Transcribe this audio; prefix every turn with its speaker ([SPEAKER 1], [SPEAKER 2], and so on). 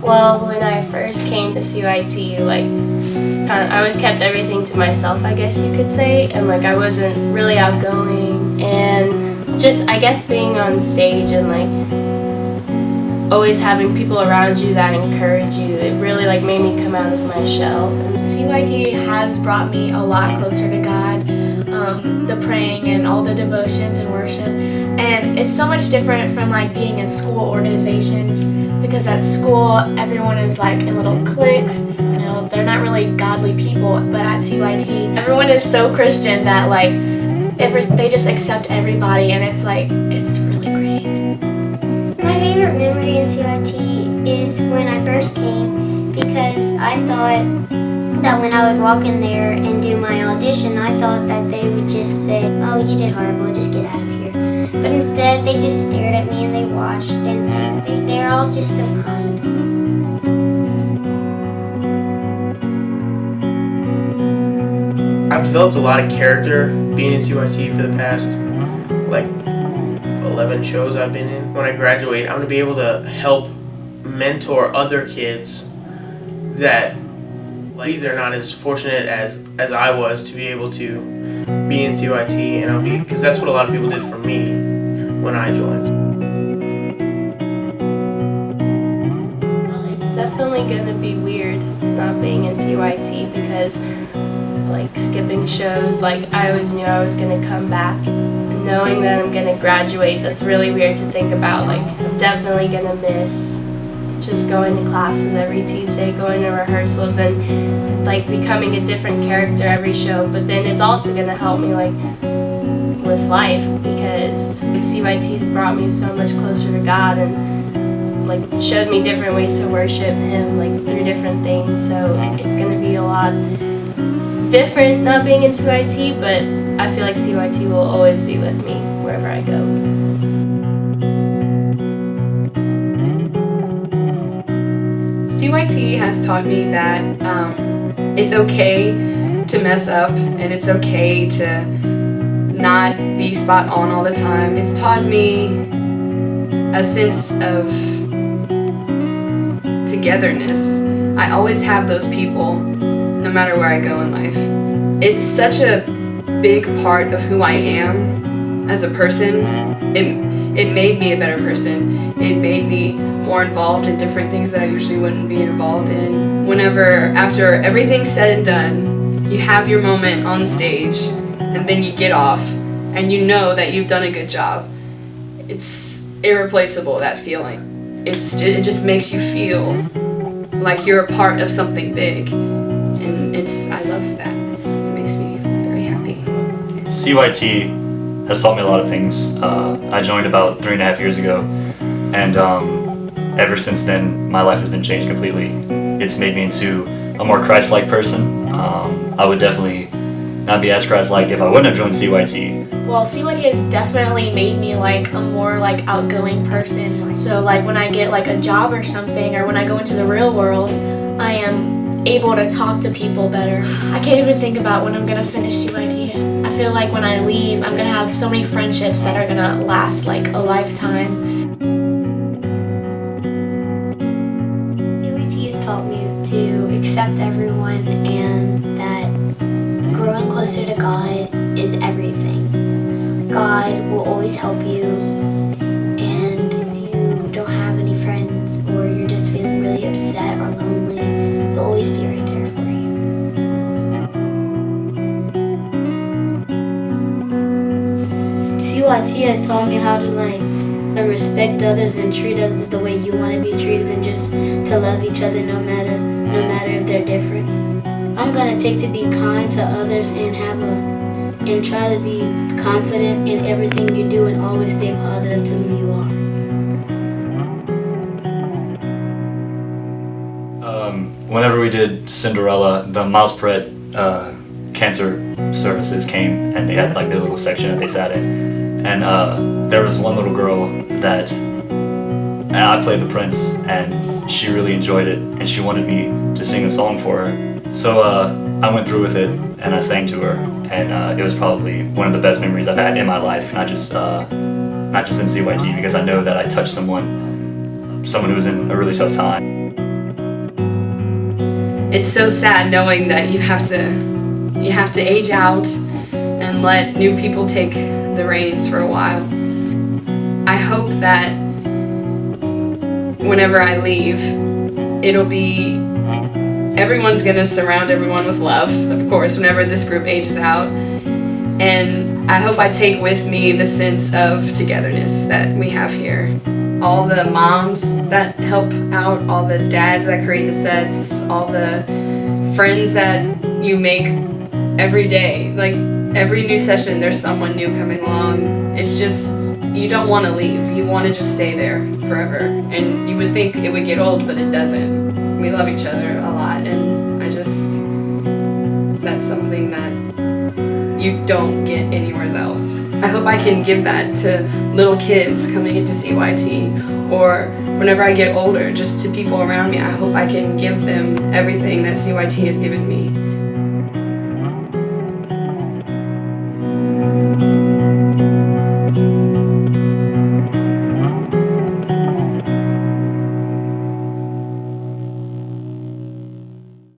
[SPEAKER 1] Well, when I first came to CYT, I always kept everything to myself, I guess you could say, and I wasn't really outgoing, and just I guess being on stage and always having people around you that encourage you, it really made me come out of my shell. And
[SPEAKER 2] CYT has brought me a lot closer to God, the praying and all the devotions and worship, and it's so much different from being in school organizations, because at school everyone is in little cliques, they're not really godly people, but at CYT everyone is so Christian that they just accept everybody, and it's really great.
[SPEAKER 3] My favorite memory in CYT is when I first came, because I thought that when I would walk in there and do my audition, I thought that they would just say, "Oh, you did horrible, just get out of here." But instead, they just stared at me and they watched, and they're all just so kind.
[SPEAKER 4] I've developed a lot of character being in CYT for the past 11 shows I've been in. When I graduate, I'm going to be able to help mentor other kids that they're not as fortunate as I was to be able to be in CYT, and because that's what a lot of people did for me when I joined.
[SPEAKER 1] Well, it's definitely going to be weird not being in CYT, because skipping shows, I always knew I was going to come back. Knowing that I'm going to graduate, that's really weird to think about. I'm definitely going to miss just going to classes every Tuesday, going to rehearsals, and becoming a different character every show. But then it's also going to help me with life, because CYT has brought me so much closer to God, and showed me different ways to worship Him through different things. So it's going to be a lot different not being in CYT, but I feel CYT will always be with me wherever I go.
[SPEAKER 5] CYT has taught me that it's okay to mess up, and it's okay to not be spot on all the time. It's taught me a sense of togetherness. I always have those people no matter where I go in life. It's such a big part of who I am as a person. It made me a better person. It made me more involved in different things that I usually wouldn't be involved in. After everything's said and done, you have your moment on stage, and then you get off, and you know that you've done a good job. It's irreplaceable, that feeling. It just makes you feel like you're a part of something big, and I love that. It makes me very happy.
[SPEAKER 6] CYT has taught me a lot of things. I joined about 3.5 years ago, and ever since then, my life has been changed completely. It's made me into a more Christ-like person. I would definitely not be as Christ-like if I wouldn't have joined CYT.
[SPEAKER 2] Well, CYT has definitely made me a more outgoing person. So when I get a job or something, or when I go into the real world, I am able to talk to people better. I can't even think about when I'm gonna finish CYT. I feel when I leave, I'm gonna have so many friendships that are gonna last a lifetime.
[SPEAKER 3] CYT has taught me to accept everyone, and that growing closer to God is everything. God will always help you, and if you don't have any friends, or you're just feeling really upset or lonely, He'll always be right there for you.
[SPEAKER 7] CYT has taught me how to respect others and treat others the way you want to be treated, and just to love each other no matter if they're different. I'm gonna take to be kind to others and try to be confident in everything you do, and always stay positive to who you are.
[SPEAKER 6] Whenever we did Cinderella, the Miles Perret cancer services came, and they had their little section that they sat in, and there was one little girl that, and I played the prince, and she really enjoyed it, and she wanted me to sing a song for her. So I went through with it, and I sang to her, and it was probably one of the best memories I've had in my life, not just in CYT, because I know that I touched someone someone who's in a really tough time.
[SPEAKER 5] It's so sad knowing that you have to age out and let new people take the reins for a while. I hope that whenever I leave, it'll be everyone's gonna surround everyone with love, of course, whenever this group ages out. And I hope I take with me the sense of togetherness that we have here. All the moms that help out, all the dads that create the sets, all the friends that you make every day. Like every new session, there's someone new coming along. It's just, you don't want to leave. You want to just stay there forever. And you would think it would get old, but it doesn't. We love each other a lot, and that's something that you don't get anywhere else. I hope I can give that to little kids coming into CYT, or whenever I get older, just to people around me. I hope I can give them everything that CYT has given me.